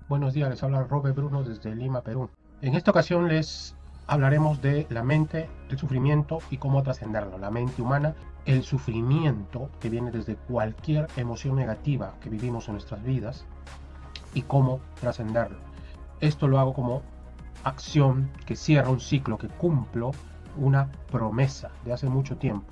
Buenos días, les habla Robert Bruno desde Lima, Perú. En esta ocasión les hablaremos de la mente, el sufrimiento y cómo trascenderlo. La mente humana, el sufrimiento que viene desde cualquier emoción negativa que vivimos en nuestras vidas y cómo trascenderlo. Esto lo hago como acción que cierra un ciclo, que cumplo una promesa de hace mucho tiempo.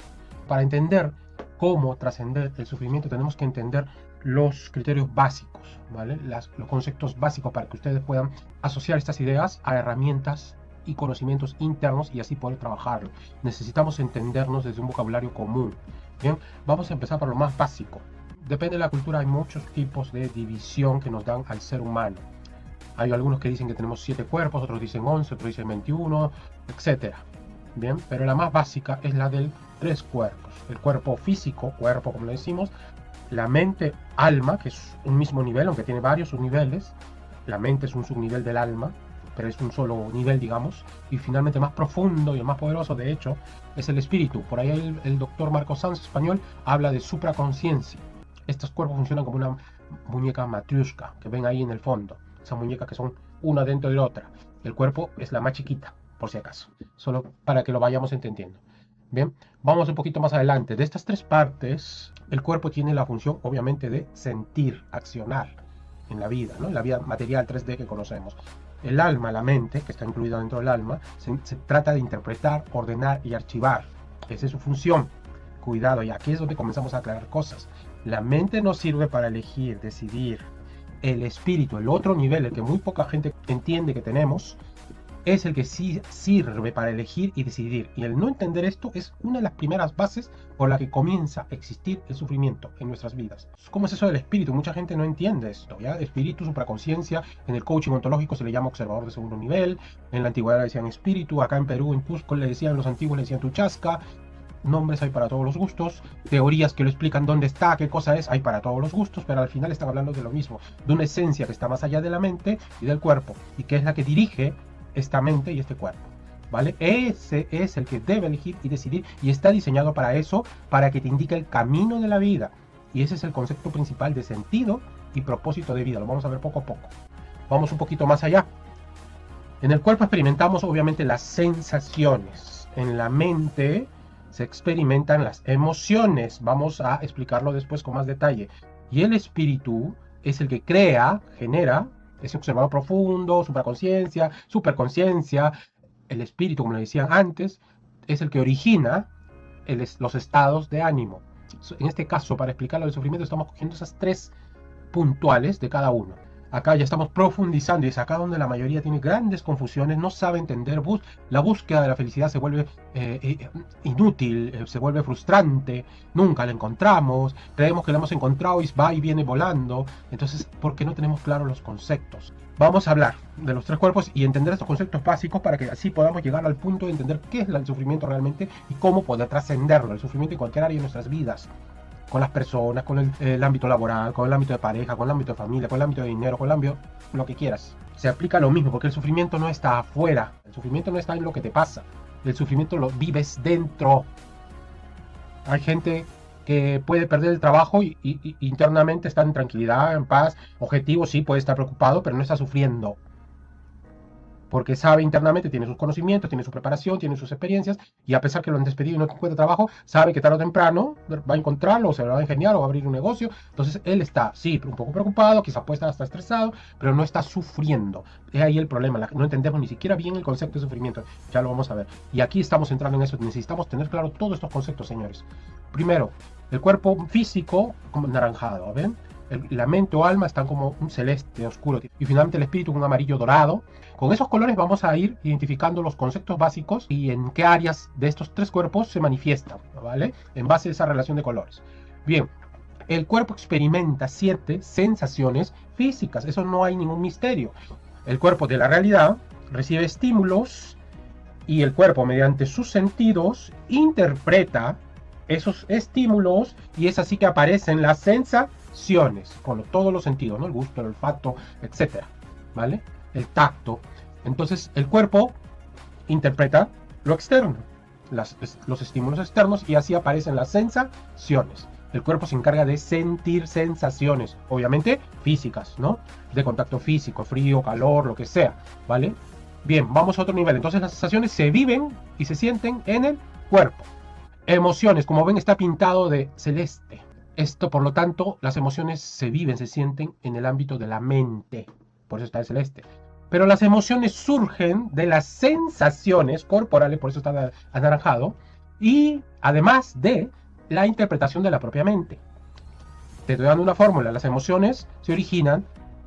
Para entender cómo trascender el sufrimiento tenemos que entender los criterios básicos, ¿vale? Los conceptos básicos para que ustedes puedan asociar estas ideas a herramientas y conocimientos internos y así poder trabajarlo. Necesitamos entendernos desde un vocabulario común. Bien, vamos a empezar por lo más básico. Depende de la cultura, hay muchos tipos de división que nos dan al ser humano. Hay algunos que dicen que tenemos 7 cuerpos, otros dicen 11, otros dicen 21, etc. Bien, pero la más básica es la del 3 cuerpos. El cuerpo físico, cuerpo como le decimos, la mente, alma, que es un mismo nivel, aunque tiene varios subniveles. La mente es un subnivel del alma, pero es un solo nivel, digamos. Y finalmente, más profundo y el más poderoso, de hecho, es el espíritu. Por ahí el doctor Marco Sanz, español, habla de supraconciencia. Estos cuerpos funcionan como una muñeca matrioshka que ven ahí en el fondo. Esas muñecas que son una dentro de otra. El cuerpo es la más chiquita, por si acaso. Solo para que lo vayamos entendiendo. Bien, vamos un poquito más adelante. De estas tres partes, el cuerpo tiene la función, obviamente, de sentir, accionar en la vida, ¿no? En la vida material 3D que conocemos. El alma, la mente, que está incluida dentro del alma, se trata de interpretar, ordenar y archivar. Esa es su función. Cuidado, y aquí es donde comenzamos a aclarar cosas. La mente no sirve para elegir, decidir. El espíritu, el otro nivel, el que muy poca gente entiende que tenemos, es el que sí sirve para elegir y decidir. Y el no entender esto es una de las primeras bases por la que comienza a existir el sufrimiento en nuestras vidas. ¿Cómo es eso del espíritu? Mucha gente no entiende esto, ¿ya? Espíritu, supraconciencia, en el coaching ontológico se le llama observador de segundo nivel, en la antigüedad le decían espíritu, acá en Perú, en Cusco le decían, los antiguos le decían tuchasca. Nombres hay para todos los gustos, teorías que lo explican dónde está, qué cosa es, hay para todos los gustos, pero al final están hablando de lo mismo, de una esencia que está más allá de la mente y del cuerpo, y que es la que dirige esta mente y este cuerpo, ¿vale? Ese es el que debe elegir y decidir y está diseñado para eso, para que te indique el camino de la vida. Y ese es el concepto principal de sentido y propósito de vida. Lo vamos a ver poco a poco. Vamos un poquito más allá. En el cuerpo experimentamos obviamente las sensaciones. En la mente se experimentan las emociones. Vamos a explicarlo después con más detalle. Y el espíritu es el que crea, genera ese observador profundo, supraconciencia, superconciencia. El espíritu, como le decían antes, es el que origina los estados de ánimo. En este caso, para explicarlo del sufrimiento, estamos cogiendo esas tres puntuales de cada uno. Acá ya estamos profundizando y es acá donde la mayoría tiene grandes confusiones, no sabe entender, la búsqueda de la felicidad se vuelve inútil, se vuelve frustrante, nunca la encontramos, creemos que la hemos encontrado y va y viene volando. Entonces, ¿por qué no tenemos claros los conceptos? Vamos a hablar de los tres cuerpos y entender estos conceptos básicos para que así podamos llegar al punto de entender qué es el sufrimiento realmente y cómo poder trascenderlo, el sufrimiento en cualquier área de nuestras vidas. Con las personas, con el ámbito laboral, con el ámbito de pareja, con el ámbito de familia, con el ámbito de dinero, con el ámbito, lo que quieras. Se aplica lo mismo, porque el sufrimiento no está afuera, el sufrimiento no está en lo que te pasa, el sufrimiento lo vives dentro. Hay gente que puede perder el trabajo y internamente está en tranquilidad, en paz, objetivo, sí, puede estar preocupado, pero no está sufriendo. Porque sabe internamente, tiene sus conocimientos, tiene su preparación, tiene sus experiencias, y a pesar que lo han despedido y no encuentra trabajo, sabe que tarde o temprano va a encontrarlo, o se lo va a ingeniar, o va a abrir un negocio. Entonces él está, sí, un poco preocupado, quizás puede estar hasta estresado, pero no está sufriendo. Es ahí el problema, no entendemos ni siquiera bien el concepto de sufrimiento, ya lo vamos a ver. Y aquí estamos entrando en eso, necesitamos tener claro todos estos conceptos, señores. Primero, el cuerpo físico, como naranjado, ¿ven? La mente o alma están como un celeste oscuro y finalmente el espíritu un amarillo dorado. Con esos colores vamos a ir identificando los conceptos básicos y en qué áreas de estos tres cuerpos se manifiestan, ¿vale? En base a esa relación de colores. Bien, el cuerpo experimenta 7 sensaciones físicas, eso no hay ningún misterio. El cuerpo de la realidad recibe estímulos y el cuerpo mediante sus sentidos interpreta esos estímulos y es así que aparecen las sensaciones con todos los sentidos, ¿no? El gusto, el olfato, etcétera, ¿vale? El tacto. Entonces el cuerpo interpreta lo externo, los estímulos externos y así aparecen las sensaciones. El cuerpo se encarga de sentir sensaciones, obviamente físicas, ¿no? De contacto físico, frío, calor, lo que sea, ¿vale? Bien, vamos a otro nivel. Entonces las sensaciones se viven y se sienten en el cuerpo. Emociones, como ven, está pintado de celeste. Esto, por lo tanto, las emociones se viven, se sienten en el ámbito de la mente. Por eso está el celeste. Pero las emociones surgen de las sensaciones corporales, por eso está anaranjado, y además de la interpretación de la propia mente. Te estoy dando una fórmula. Las emociones se originan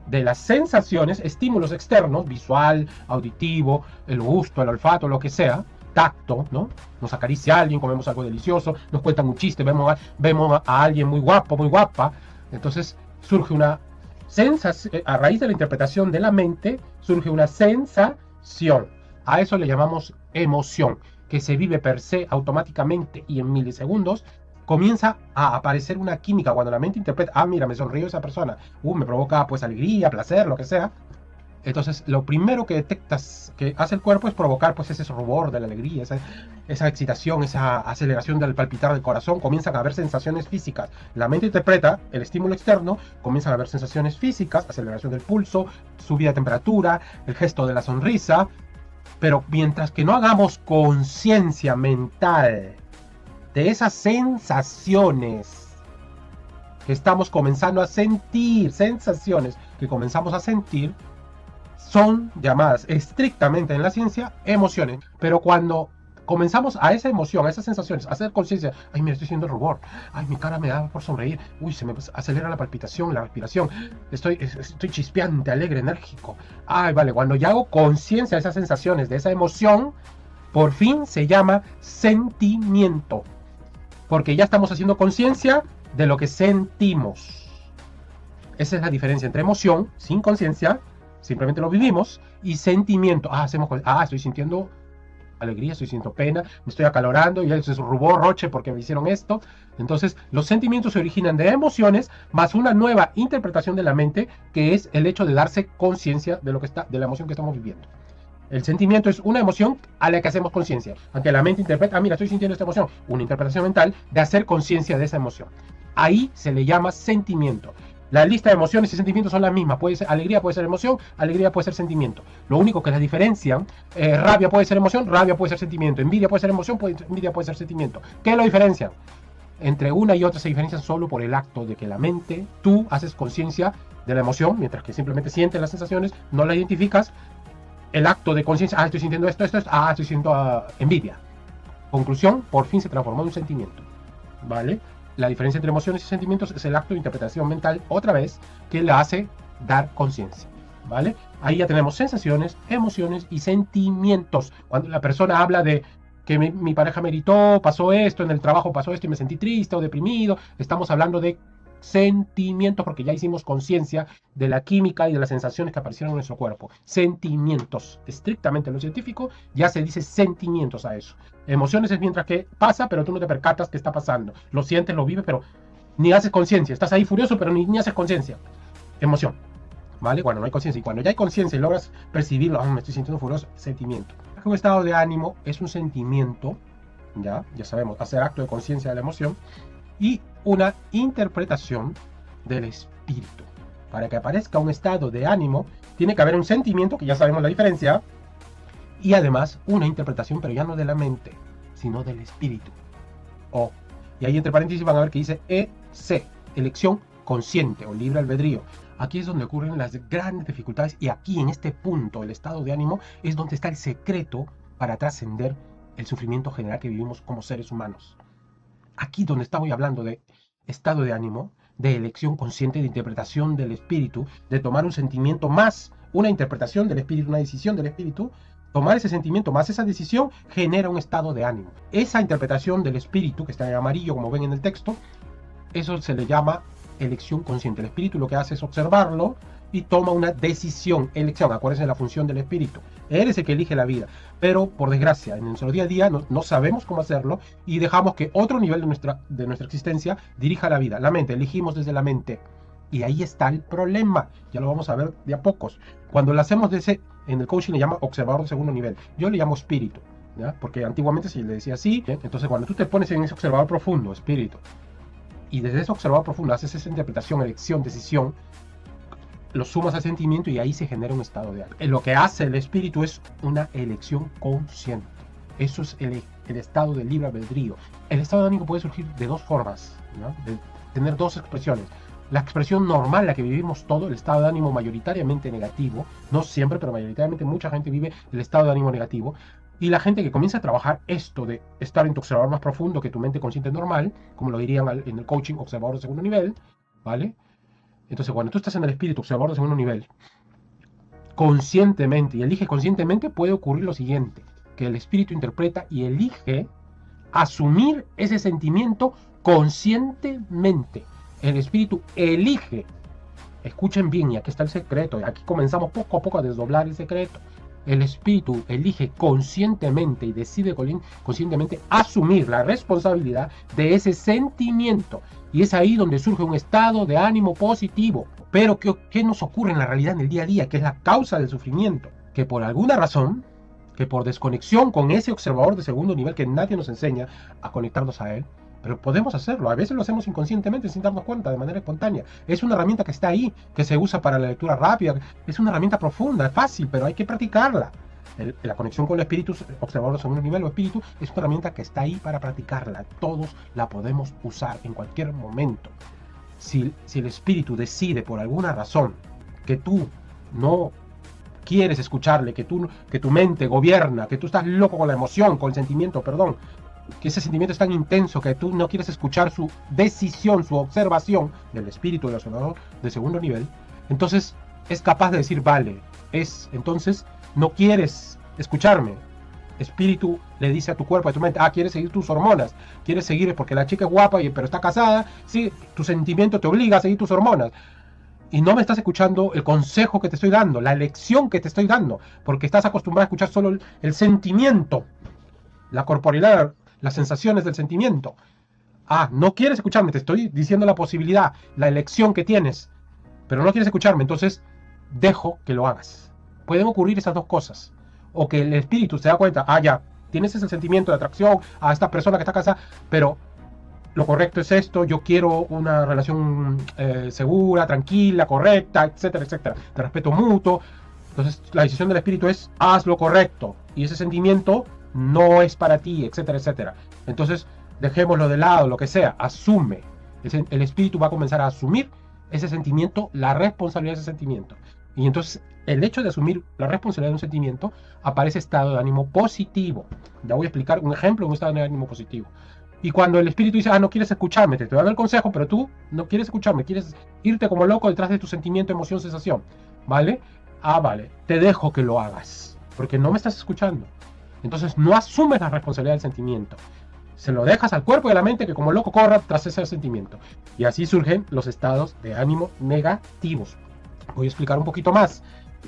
de las sensaciones, estímulos externos, visual, auditivo, el gusto, el olfato, lo que sea, tacto, ¿no? Nos acaricia a alguien, comemos algo delicioso, nos cuentan un chiste, vemos a alguien muy guapo, muy guapa. Entonces surge una sensación, a raíz de la interpretación de la mente, surge una sensación. A eso le llamamos emoción, que se vive per se automáticamente y en milisegundos. Comienza a aparecer una química cuando la mente interpreta, ah, mira, me sonrió esa persona, me provoca pues alegría, placer, lo que sea. Entonces, lo primero que detectas que hace el cuerpo es provocar pues ese rubor de la alegría, esa excitación, esa aceleración del palpitar del corazón. Comienzan a haber sensaciones físicas. La mente interpreta el estímulo externo, comienzan a haber sensaciones físicas, aceleración del pulso, subida de temperatura, el gesto de la sonrisa. Pero mientras que no hagamos conciencia mental de esas sensaciones que estamos comenzando a sentir, sensaciones que comenzamos a sentir, son llamadas estrictamente en la ciencia emociones. Pero cuando comenzamos a esa emoción, a esas sensaciones, a hacer conciencia, ay, mira, estoy haciendo rubor, ay, mi cara me da por sonreír, uy, se me acelera la palpitación, la respiración, estoy chispeante, alegre, enérgico, ay, vale, cuando ya hago conciencia de esas sensaciones, de esa emoción, por fin se llama sentimiento, porque ya estamos haciendo conciencia de lo que sentimos. Esa es la diferencia entre emoción, sin conciencia, simplemente lo vivimos, y sentimiento. Estoy sintiendo alegría, estoy sintiendo pena, me estoy acalorando, y eso es rubor, roche, porque me hicieron esto. Entonces, los sentimientos se originan de emociones, más una nueva interpretación de la mente, que es el hecho de darse conciencia de de la emoción que estamos viviendo. El sentimiento es una emoción a la que hacemos conciencia. Aunque la mente interpreta, mira, estoy sintiendo esta emoción. Una interpretación mental de hacer conciencia de esa emoción. Ahí se le llama sentimiento. La lista de emociones y sentimientos son las mismas. Puede ser alegría, puede ser emoción, alegría puede ser sentimiento. Lo único que las diferencian, rabia puede ser emoción, rabia puede ser sentimiento. Envidia puede ser emoción, envidia puede ser sentimiento. ¿Qué lo diferencian? Entre una y otra se diferencian solo por el acto de que la mente, tú haces conciencia de la emoción, mientras que simplemente sientes las sensaciones, no la identificas. El acto de conciencia, estoy sintiendo esto, estoy sintiendo envidia. Conclusión, por fin se transformó en un sentimiento. ¿Vale? La diferencia entre emociones y sentimientos es el acto de interpretación mental, otra vez, que le hace dar conciencia. ¿Vale? Ahí ya tenemos sensaciones, emociones y sentimientos. Cuando la persona habla de que mi pareja me gritó, pasó esto, en el trabajo pasó esto y me sentí triste o deprimido, estamos hablando de sentimientos porque ya hicimos conciencia de la química y de las sensaciones que aparecieron en nuestro cuerpo. Sentimientos. Estrictamente en lo científico ya se dice sentimientos a eso. Emociones es mientras que pasa, pero tú no te percatas que está pasando. Lo sientes, lo vives, pero ni haces conciencia. Estás ahí furioso, pero ni haces conciencia. Emoción. ¿Vale? Cuando no hay conciencia. Y cuando ya hay conciencia y logras percibirlo, me estoy sintiendo furioso, sentimiento. Un estado de ánimo es un sentimiento, ya sabemos, hacer acto de conciencia de la emoción, y una interpretación del espíritu. Para que aparezca un estado de ánimo, tiene que haber un sentimiento, que ya sabemos la diferencia, y además una interpretación, pero ya no de la mente, sino del espíritu. Y ahí entre paréntesis van a ver que dice EC, elección consciente o libre albedrío. Aquí es donde ocurren las grandes dificultades, y aquí en este punto, el estado de ánimo, es donde está el secreto para trascender el sufrimiento general que vivimos como seres humanos. Aquí donde estamos hablando de estado de ánimo, de elección consciente, de interpretación del espíritu, de tomar un sentimiento más una interpretación del espíritu, una decisión del espíritu, tomar ese sentimiento más esa decisión genera un estado de ánimo. Esa interpretación del espíritu, que está en amarillo como ven en el texto, eso se le llama elección consciente. El espíritu lo que hace es observarlo y toma una decisión, elección. Acuérdense de la función del espíritu. Él es el que elige la vida. Pero, por desgracia, en nuestro día a día no sabemos cómo hacerlo y dejamos que otro nivel de nuestra existencia dirija la vida. La mente, elegimos desde la mente. Y ahí está el problema. Ya lo vamos a ver de a pocos. Cuando lo hacemos en el coaching le llama observador de segundo nivel. Yo le llamo espíritu, ¿ya? Porque antiguamente se le decía así. ¿eh? Entonces, cuando tú te pones en ese observador profundo, espíritu, y desde ese observador profundo haces esa interpretación, elección, decisión, lo sumas al sentimiento y ahí se genera un estado de ánimo. Lo que hace el espíritu es una elección consciente. Eso es el estado del libre albedrío. El estado de ánimo puede surgir de dos formas, ¿no? De tener dos expresiones. La expresión normal, la que vivimos todo, el estado de ánimo mayoritariamente negativo, no siempre, pero mayoritariamente mucha gente vive el estado de ánimo negativo. Y la gente que comienza a trabajar esto de estar en tu observador más profundo que tu mente consciente normal, como lo dirían en el coaching, observador de segundo nivel, ¿vale? Entonces, cuando tú estás en el espíritu, observador de segundo nivel, conscientemente, y elige conscientemente, puede ocurrir lo siguiente, que el espíritu interpreta y elige asumir ese sentimiento conscientemente. El espíritu elige. Escuchen bien, y aquí está el secreto, y aquí comenzamos poco a poco a desdoblar el secreto. El espíritu elige conscientemente y decide conscientemente asumir la responsabilidad de ese sentimiento. Y es ahí donde surge un estado de ánimo positivo. Pero ¿qué nos ocurre en la realidad, en el día a día? Que es la causa del sufrimiento. Que por alguna razón, que por desconexión con ese observador de segundo nivel que nadie nos enseña a conectarnos a él, pero podemos hacerlo, a veces lo hacemos inconscientemente sin darnos cuenta, de manera espontánea. Es una herramienta que está ahí, que se usa para la lectura rápida, es una herramienta profunda, es fácil, pero hay que practicarla. La conexión con el espíritu, observador de segundo nivel o espíritu, es una herramienta que está ahí para practicarla. Todos la podemos usar en cualquier momento. Si el espíritu decide por alguna razón que tú no quieres escucharle, que tu mente gobierna, que tú estás loco con la emoción, con el sentimiento, perdón, que ese sentimiento es tan intenso que tú no quieres escuchar su decisión, su observación del espíritu del observador de segundo nivel, entonces es capaz de decir, vale, entonces no quieres escucharme. Espíritu le dice a tu cuerpo, a tu mente, quieres seguir tus hormonas, quieres seguir porque la chica es guapa pero está casada, sí, tu sentimiento te obliga a seguir tus hormonas. Y no me estás escuchando el consejo que te estoy dando, la lección que te estoy dando, porque estás acostumbrado a escuchar solo el sentimiento, la corporalidad, las sensaciones del sentimiento. No quieres escucharme, te estoy diciendo la posibilidad, la elección que tienes, pero no quieres escucharme, entonces dejo que lo hagas. Pueden ocurrir esas dos cosas. O que el espíritu se da cuenta, ya, tienes ese sentimiento de atracción a esta persona que está casada, pero lo correcto es esto, yo quiero una relación segura, tranquila, correcta, etcétera, etcétera, de respeto mutuo. Entonces la decisión del espíritu es, haz lo correcto, y ese sentimiento no es para ti, etcétera, etcétera. Entonces dejémoslo de lado, lo que sea, asume. El espíritu va a comenzar a asumir ese sentimiento, la responsabilidad de ese sentimiento. Y entonces el hecho de asumir la responsabilidad de un sentimiento, aparece estado de ánimo positivo. Ya voy a explicar un ejemplo de un estado de ánimo positivo. Y cuando el espíritu dice, no quieres escucharme, te estoy dando el consejo, pero tú no quieres escucharme, quieres irte como loco detrás de tu sentimiento, emoción, sensación, ¿vale? Vale, te dejo que lo hagas, porque no me estás escuchando. Entonces no asumes la responsabilidad del sentimiento. Se lo dejas al cuerpo y a la mente que como loco corra tras ese sentimiento. Y así surgen los estados de ánimo negativos. Voy a explicar un poquito más.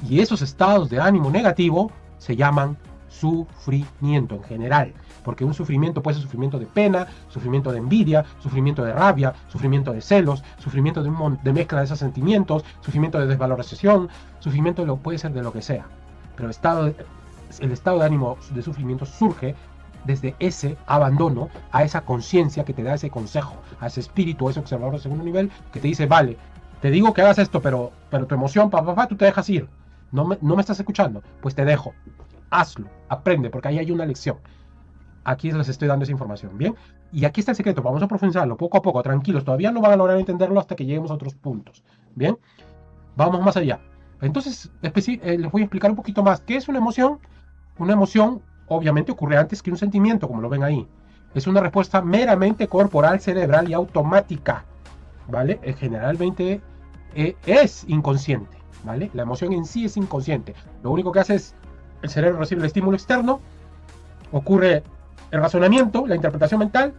Y esos estados de ánimo negativo se llaman sufrimiento en general. Porque un sufrimiento puede ser sufrimiento de pena, sufrimiento de envidia, sufrimiento de rabia, sufrimiento de celos, sufrimiento de mezcla de esos sentimientos, sufrimiento de desvalorización, sufrimiento puede ser de lo que sea. Pero el estado de ánimo de sufrimiento surge desde ese abandono a esa conciencia que te da ese consejo, a ese espíritu, a ese observador de segundo nivel que te dice, vale, te digo que hagas esto, pero tu emoción, tú te dejas ir, no me estás escuchando, pues te dejo, hazlo, aprende, porque ahí hay una lección. Aquí les estoy dando esa información, ¿bien? Y aquí está el secreto, vamos a profundizarlo poco a poco, tranquilos, todavía no van a lograr entenderlo hasta que lleguemos a otros puntos, ¿bien? Vamos más allá. Entonces, les voy a explicar un poquito más. ¿Qué es una emoción? Una emoción, obviamente, ocurre antes que un sentimiento, como lo ven ahí. Es una respuesta meramente corporal, cerebral y automática, ¿vale? Generalmente es inconsciente, ¿vale? La emoción en sí es inconsciente. Lo único que hace es, el cerebro recibe el estímulo externo, ocurre el razonamiento, la interpretación mental,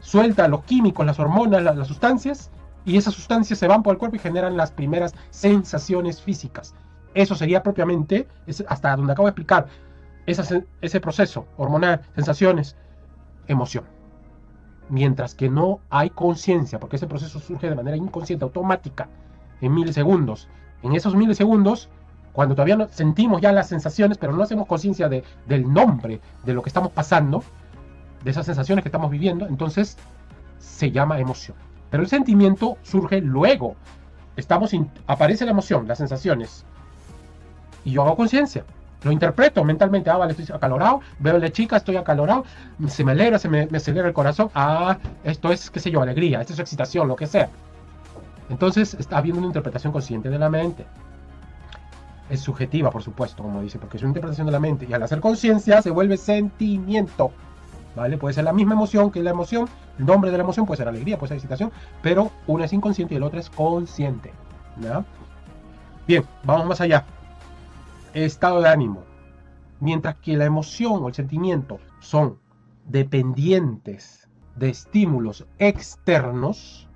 suelta los químicos, las hormonas, las sustancias, y esas sustancias se van por el cuerpo y generan las primeras sensaciones físicas. Eso sería propiamente, hasta donde acabo de explicar, ese proceso hormonal, sensaciones, emoción. Mientras que no hay conciencia, porque ese proceso surge de manera inconsciente, automática, en milisegundos. En esos milisegundos, cuando todavía no sentimos ya las sensaciones, pero no hacemos conciencia del nombre de lo que estamos pasando, de esas sensaciones que estamos viviendo, entonces se llama emoción. Pero el sentimiento surge luego. Aparece la emoción, las sensaciones, y yo hago conciencia. Lo interpreto mentalmente. Ah, vale, estoy acalorado, veo a la chica, estoy acalorado, se me alegra, me acelera el corazón. Ah, esto es, qué sé yo, alegría, esto es excitación, lo que sea. Entonces está habiendo una interpretación consciente de la mente. Es subjetiva, por supuesto, como dice, porque es una interpretación de la mente. Y al hacer conciencia se vuelve sentimiento. ¿Vale? Puede ser la misma emoción que la emoción. El nombre de la emoción puede ser alegría, puede ser excitación. Pero una es inconsciente y el otro es consciente. ¿Ya? Bien, vamos más allá. Estado de ánimo. Mientras que la emoción o el sentimiento son dependientes de estímulos externos,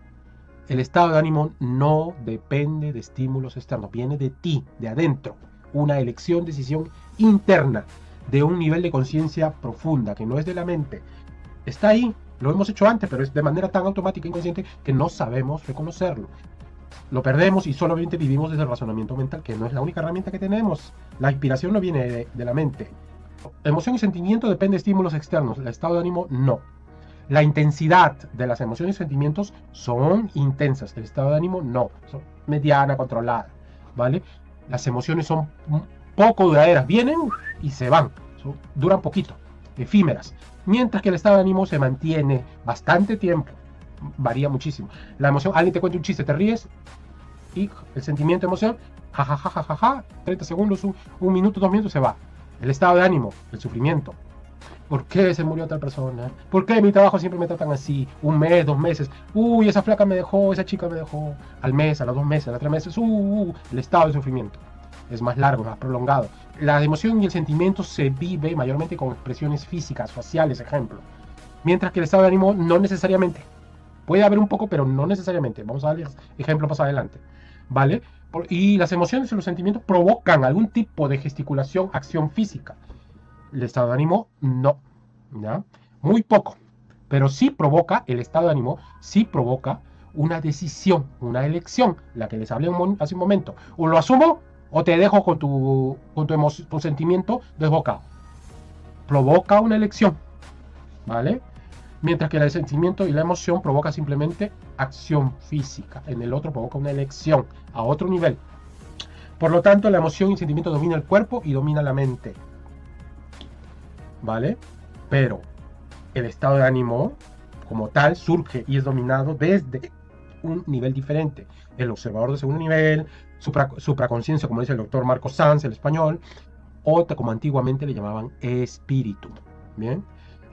el estado de ánimo no depende de estímulos externos, viene de ti, de adentro. Una elección, decisión interna, de un nivel de conciencia profunda, que no es de la mente. Está ahí, lo hemos hecho antes, pero es de manera tan automática e inconsciente que no sabemos reconocerlo. Lo perdemos y solamente vivimos desde el razonamiento mental, que no es la única herramienta que tenemos. La inspiración no viene de la mente. Emoción y sentimiento depende de estímulos externos, el estado de ánimo no. La intensidad de las emociones y sentimientos son intensas, el estado de ánimo no, son mediana, controlada, ¿vale? Las emociones son poco duraderas, vienen y se van, duran poquito, efímeras, mientras que el estado de ánimo se mantiene bastante tiempo, varía muchísimo. La emoción, alguien te cuenta un chiste, te ríes, y el sentimiento, emoción, jajajajaja, 30 segundos, un minuto, 2 minutos, se va. El estado de ánimo, el sufrimiento. ¿Por qué se murió tal persona? ¿Por qué en mi trabajo siempre me tratan así? 1 mes, 2 meses. Uy, esa flaca me dejó, esa chica me dejó. Al mes, a los 2 meses, a los 3 meses. El estado de sufrimiento es más largo, más prolongado. La emoción y el sentimiento se vive mayormente con expresiones físicas, faciales, ejemplo. Mientras que el estado de ánimo no necesariamente. Puede haber un poco, pero no necesariamente. Vamos a darles ejemplos más adelante. ¿Vale? Y las emociones y los sentimientos provocan algún tipo de gesticulación, acción física. El estado de ánimo no, ¿ya? Muy poco, pero sí provoca, el estado de ánimo sí provoca una decisión, una elección, la que les hablé hace un momento. O lo asumo o te dejo con tu sentimiento desbocado. Provoca una elección, ¿vale? Mientras que el sentimiento y la emoción provoca simplemente acción física. En el otro provoca una elección a otro nivel. Por lo tanto, la emoción y el sentimiento domina el cuerpo y domina la mente. ¿Vale? Pero el estado de ánimo como tal surge y es dominado desde un nivel diferente. El observador de segundo nivel, supraconciencia, como dice el doctor Marco Sanz, el español, o como antiguamente le llamaban espíritu. ¿Bien?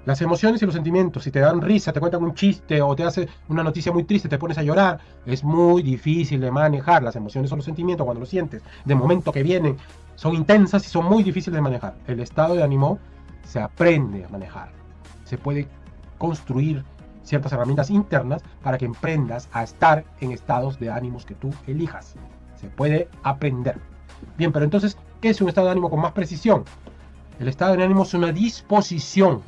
Las emociones y los sentimientos, si te dan risa, te cuentan un chiste o te hace una noticia muy triste, te pones a llorar, es muy difícil de manejar. Las emociones o los sentimientos, cuando los sientes, de momento que vienen, son intensas y son muy difíciles de manejar. El estado de ánimo se aprende a manejar. Se puede construir ciertas herramientas internas para que emprendas a estar en estados de ánimos que tú elijas. Se puede aprender. Bien, pero entonces, ¿qué es un estado de ánimo con más precisión? El estado de ánimo es una disposición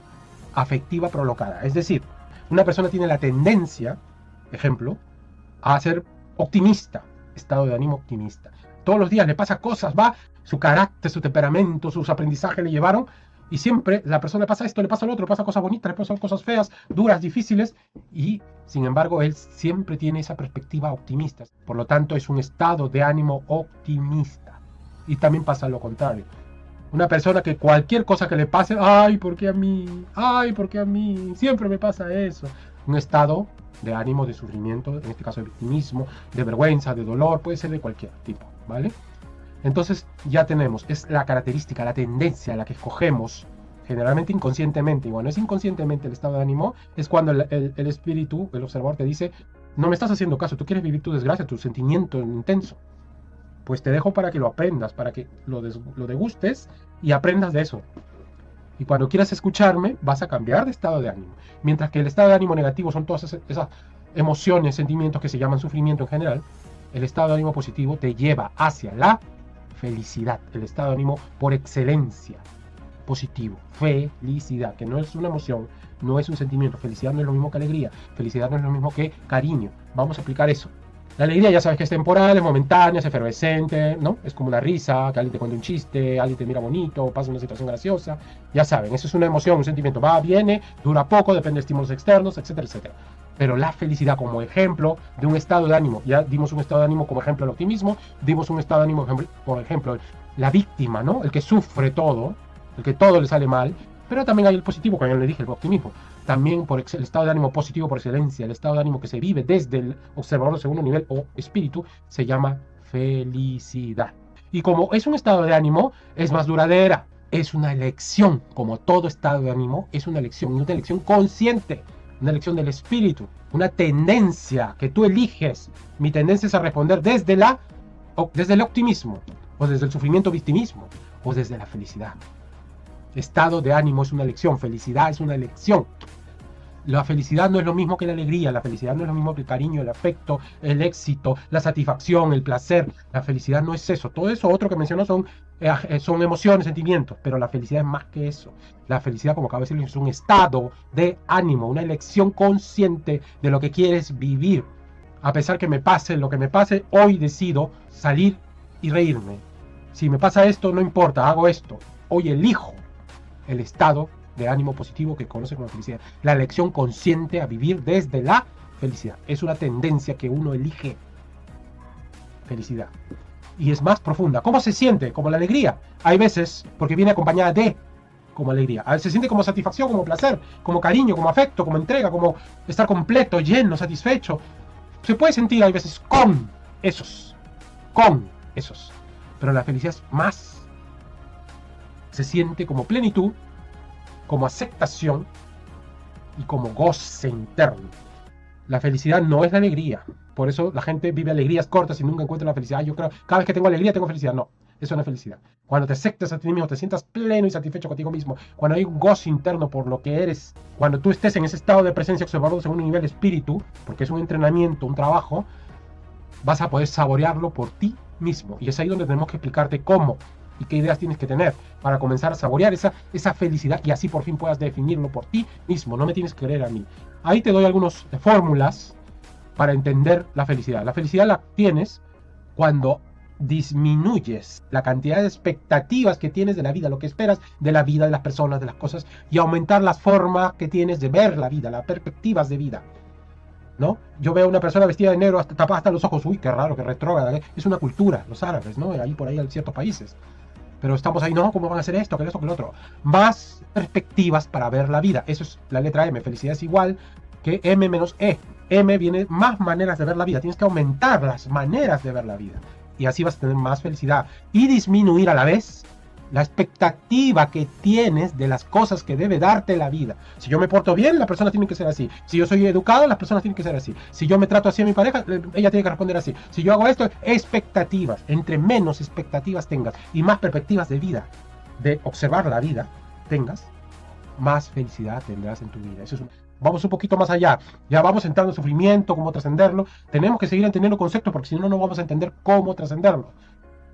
afectiva prolongada. Es decir, una persona tiene la tendencia, ejemplo, a ser optimista. Estado de ánimo optimista. Todos los días le pasa cosas, va, su carácter, su temperamento, sus aprendizajes le llevaron. Y siempre la persona le pasa esto, le pasa lo otro, le pasa cosas bonitas, le pasan cosas feas, duras, difíciles. Y sin embargo, él siempre tiene esa perspectiva optimista. Por lo tanto, es un estado de ánimo optimista. Y también pasa lo contrario. Una persona que cualquier cosa que le pase, ay, ¿por qué a mí? Ay, ¿por qué a mí? Siempre me pasa eso. Un estado de ánimo, de sufrimiento, en este caso de victimismo, de vergüenza, de dolor, puede ser de cualquier tipo, ¿vale? Entonces ya tenemos, es la característica, la tendencia, la que escogemos, generalmente inconscientemente, y bueno, es inconscientemente el estado de ánimo, es cuando el espíritu, el observador te dice, no me estás haciendo caso, tú quieres vivir tu desgracia, tu sentimiento intenso. Pues te dejo para que lo aprendas, para que lo degustes y aprendas de eso. Y cuando quieras escucharme, vas a cambiar de estado de ánimo. Mientras que el estado de ánimo negativo son todas esas emociones, sentimientos que se llaman sufrimiento en general, el estado de ánimo positivo te lleva hacia la felicidad, el estado de ánimo por excelencia, positivo, felicidad, que no es una emoción, no es un sentimiento. Felicidad no es lo mismo que alegría, felicidad no es lo mismo que cariño. Vamos a aplicar eso. La alegría ya sabes que es temporal, es momentánea, es efervescente, ¿no? Es como una risa, que alguien te cuenta un chiste, alguien te mira bonito, pasa una situación graciosa. Ya saben, eso es una emoción, un sentimiento. Va, viene, dura poco, depende de estímulos externos, etcétera, etcétera. Pero la felicidad como ejemplo de un estado de ánimo, ya dimos un estado de ánimo como ejemplo el optimismo, dimos un estado de ánimo como ejemplo la víctima, ¿no? El que sufre todo, el que todo le sale mal, pero también hay el positivo, como ya le dije, el optimismo. También por el estado de ánimo positivo por excelencia, el estado de ánimo que se vive desde el observador de segundo nivel o espíritu, se llama felicidad. Y como es un estado de ánimo, es más duradera. Es una elección, como todo estado de ánimo, es una elección, y una elección consciente, una elección del espíritu, una tendencia que tú eliges. Mi tendencia es a responder desde el optimismo, o desde el sufrimiento victimismo, o desde la felicidad. Estado de ánimo es una elección, felicidad es una elección. La felicidad no es lo mismo que la alegría, la felicidad no es lo mismo que el cariño, el afecto, el éxito, la satisfacción, el placer. La felicidad no es eso. Todo eso otro que mencionó son emociones, sentimientos, pero la felicidad es más que eso. La felicidad, como acabo de decir, es un estado de ánimo, una elección consciente de lo que quieres vivir. A pesar que me pase lo que me pase, hoy decido salir y reírme. Si me pasa esto, no importa, hago esto. Hoy elijo el estado de ánimo positivo que conoce como felicidad. La elección consciente a vivir desde la felicidad. Es una tendencia que uno elige. Felicidad. Y es más profunda. ¿Cómo se siente? Como la alegría. Hay veces, porque viene acompañada de, como alegría. A veces se siente como satisfacción, como placer, como cariño, como afecto, como entrega, como estar completo, lleno, satisfecho. Se puede sentir, hay veces, con esos. Pero la felicidad es más. Se siente como plenitud, como aceptación y como goce interno. La felicidad no es la alegría. Por eso la gente vive alegrías cortas y nunca encuentra la felicidad. Yo creo, cada vez que tengo alegría, tengo felicidad. No, eso no es felicidad. Cuando te aceptas a ti mismo, te sientas pleno y satisfecho contigo mismo, cuando hay un goce interno por lo que eres, cuando tú estés en ese estado de presencia observador según un nivel de espíritu, porque es un entrenamiento, un trabajo, vas a poder saborearlo por ti mismo. Y es ahí donde tenemos que explicarte cómo y qué ideas tienes que tener para comenzar a saborear esa felicidad y así por fin puedas definirlo por ti mismo. No me tienes que creer a mí. Ahí te doy algunas fórmulas para entender la felicidad. La felicidad la tienes cuando disminuyes la cantidad de expectativas que tienes de la vida, lo que esperas de la vida, de las personas, de las cosas, y aumentar las formas que tienes de ver la vida, las perspectivas de vida, ¿no? Yo veo a una persona vestida de negro, tapada hasta los ojos, uy, qué raro, qué retrógrada, ¿eh? Es una cultura, los árabes, ¿no? Ahí por ahí hay ciertos países. Pero estamos ahí, no, ¿cómo van a hacer esto, que esto, que lo otro? Más perspectivas para ver la vida. Eso es la letra M. Felicidad es igual que M menos E. M viene más maneras de ver la vida. Tienes que aumentar las maneras de ver la vida. Y así vas a tener más felicidad. Y disminuir a la vez la expectativa que tienes de las cosas que debe darte la vida. Si yo me porto bien, las personas tienen que ser así. Si yo soy educado, las personas tienen que ser así. Si yo me trato así a mi pareja, ella tiene que responder así. Si yo hago esto, expectativas. Entre menos expectativas tengas y más perspectivas de vida, de observar la vida tengas, más felicidad tendrás en tu vida. Vamos un poquito más allá. Ya vamos entrando en sufrimiento, cómo trascenderlo. Tenemos que seguir entendiendo conceptos porque si no, no vamos a entender cómo trascenderlo.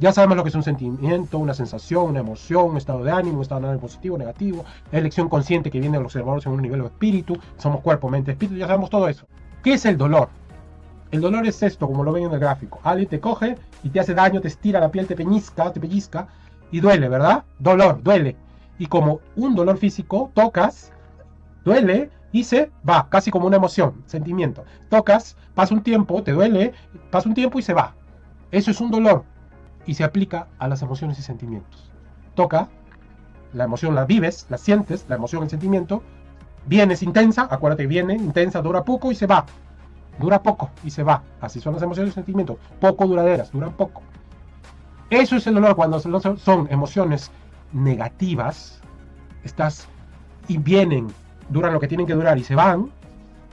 Ya sabemos lo que es un sentimiento, una sensación, una emoción, un estado de ánimo, un estado de ánimo positivo, negativo, elección consciente que viene del observador según un nivel de espíritu, somos cuerpo, mente, espíritu, ya sabemos todo eso. ¿Qué es el dolor? El dolor es esto, como lo ven en el gráfico. Alguien te coge y te hace daño, te estira la piel, te pellizca y duele, ¿verdad? Dolor, duele. Y como un dolor físico, tocas, duele y se va, casi como una emoción, sentimiento. Tocas, pasa un tiempo, te duele, pasa un tiempo y se va. Eso es un dolor. Y se aplica a las emociones y sentimientos. Toca, la emoción la vives, la sientes, la emoción, el sentimiento, viene, es intensa, acuérdate, viene, intensa, dura poco y se va. Dura poco y se va. Así son las emociones y sentimientos, poco duraderas, duran poco. Eso es el dolor cuando son emociones negativas, y vienen, duran lo que tienen que durar y se van,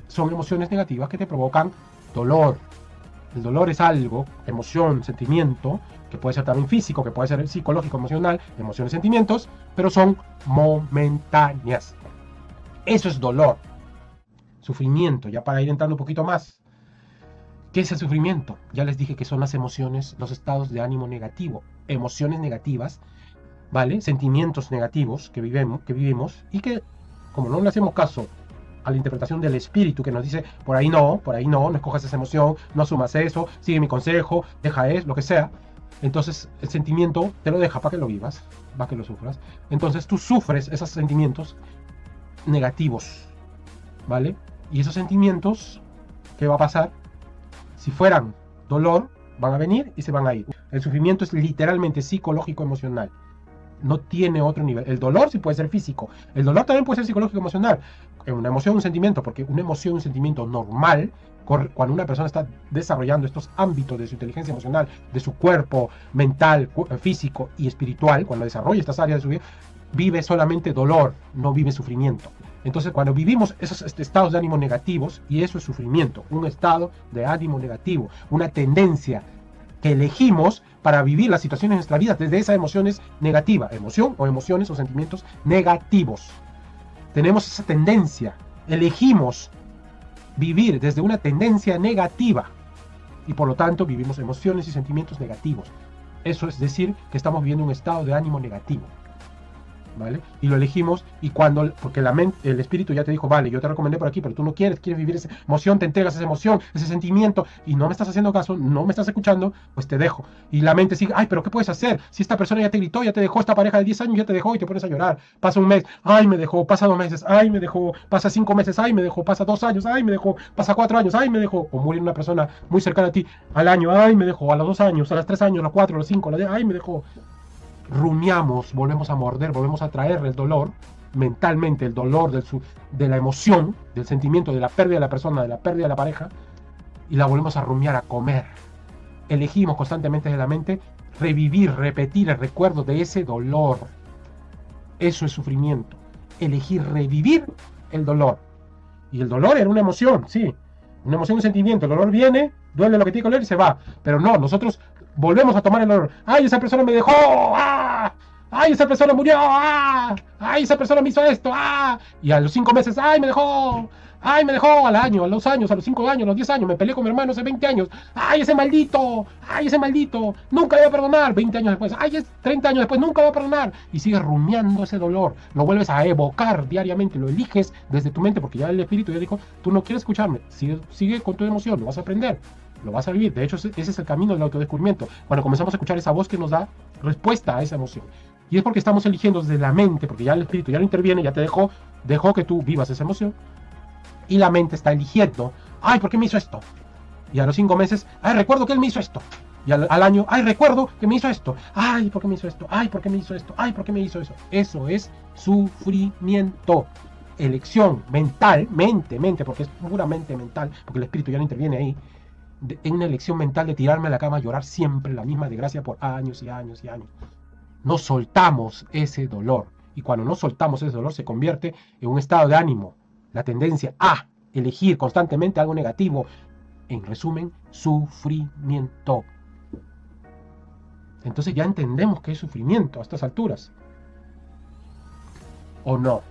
son emociones negativas que te provocan dolor. El dolor es algo, emoción, sentimiento, que puede ser también físico, que puede ser psicológico, emocional, emociones, sentimientos, pero son momentáneas. Eso es dolor. Sufrimiento, ya para ir entrando un poquito más. ¿Qué es el sufrimiento? Ya les dije que son las emociones, los estados de ánimo negativo, emociones negativas, ¿vale? Sentimientos negativos que vivimos y que, como no le hacemos caso a la interpretación del espíritu que nos dice, por ahí no escojas esa emoción, no asumas eso, sigue mi consejo, deja eso, lo que sea. Entonces el sentimiento te lo deja para que lo vivas, para que lo sufras. Entonces tú sufres esos sentimientos negativos, ¿vale? Y esos sentimientos ¿qué va a pasar? Si fueran dolor, van a venir y se van a ir. El sufrimiento es literalmente psicológico emocional. No tiene otro nivel. El dolor sí puede ser físico. El dolor también puede ser psicológico emocional. Una emoción, un sentimiento, porque una emoción, un sentimiento normal, cuando una persona está desarrollando estos ámbitos de su inteligencia emocional, de su cuerpo mental, físico y espiritual, cuando desarrolla estas áreas de su vida, vive solamente dolor, no vive sufrimiento. Entonces, cuando vivimos esos estados de ánimo negativos, y eso es sufrimiento, un estado de ánimo negativo, una tendencia que elegimos para vivir las situaciones de nuestra vida desde esas emociones negativas, emoción o emociones o sentimientos negativos. Tenemos esa tendencia, elegimos vivir desde una tendencia negativa y por lo tanto vivimos emociones y sentimientos negativos. Eso es decir que estamos viviendo un estado de ánimo negativo. ¿Vale? Y lo elegimos y cuando, porque la mente, el espíritu ya te dijo, vale, yo te recomendé por aquí, pero tú no quieres vivir esa emoción, te entregas a esa emoción, ese sentimiento y no me estás haciendo caso, no me estás escuchando, pues te dejo. Y la mente sigue, ay, pero ¿qué puedes hacer? Si esta persona ya te gritó, ya te dejó, esta pareja de 10 años ya te dejó y te pones a llorar. Pasa un mes, ay, me dejó, pasa 2 meses, ay, me dejó, pasa 5 meses, ay, me dejó, pasa 2 años, ay, me dejó, pasa 4 años, ay, me dejó. O muere una persona muy cercana a ti al año, ay, me dejó, a los 2 años, a los 3 años, a los 4, a los 5, a los 10, ay, me dejó. Rumiamos, volvemos a morder, volvemos a traer el dolor, mentalmente el dolor de la emoción, del sentimiento, de la pérdida de la persona, de la pérdida de la pareja, y la volvemos a rumiar, a comer. Elegimos constantemente de la mente revivir, repetir el recuerdo de ese dolor. Eso es sufrimiento. Elegir revivir el dolor. Y el dolor era una emoción, sí. Una emoción, un sentimiento. El dolor viene, duele lo que tiene que doler y se va. Pero no, nosotros volvemos a tomar el dolor. ¡Ay, esa persona me dejó! ¡Ah! ¡Ay, esa persona murió! ¡Ah! ¡Ay, esa persona me hizo esto! ¡Ah! Y a los 5 meses, ¡ay, me dejó! ¡Ay, me dejó! Al año, a los años, a los 5 años, a los 10 años, me peleé con mi hermano hace 20 años. ¡Ay, ese maldito! ¡Ay, ese maldito! ¡Nunca le voy a perdonar! 20 años después, ¡ay, 30 años después, nunca voy a perdonar! Y sigues rumiando ese dolor. Lo vuelves a evocar diariamente, lo eliges desde tu mente, porque ya el espíritu ya dijo, tú no quieres escucharme, sigue con tu emoción, lo vas a aprender. Lo vas a vivir. De hecho, ese es el camino del autodescubrimiento. Cuando comenzamos a escuchar esa voz que nos da respuesta a esa emoción. Y es porque estamos eligiendo desde la mente, porque ya el espíritu ya no interviene, ya te dejó que tú vivas esa emoción. Y la mente está eligiendo, ay, ¿por qué me hizo esto? Y a los 5 meses, ay, recuerdo que él me hizo esto. Y al año, ay, recuerdo que me hizo esto. Ay, ¿por qué me hizo esto? Ay, ¿por qué me hizo esto? Ay, ¿por qué me hizo eso? Eso es sufrimiento. Elección mental, mente, porque es puramente mental, porque el espíritu ya no interviene ahí. En una elección mental de tirarme a la cama a llorar siempre la misma desgracia por años y años y años. No soltamos ese dolor. Y cuando no soltamos ese dolor se convierte en un estado de ánimo. La tendencia a elegir constantemente algo negativo. En resumen, sufrimiento. Entonces ya entendemos que es sufrimiento a estas alturas. ¿O no?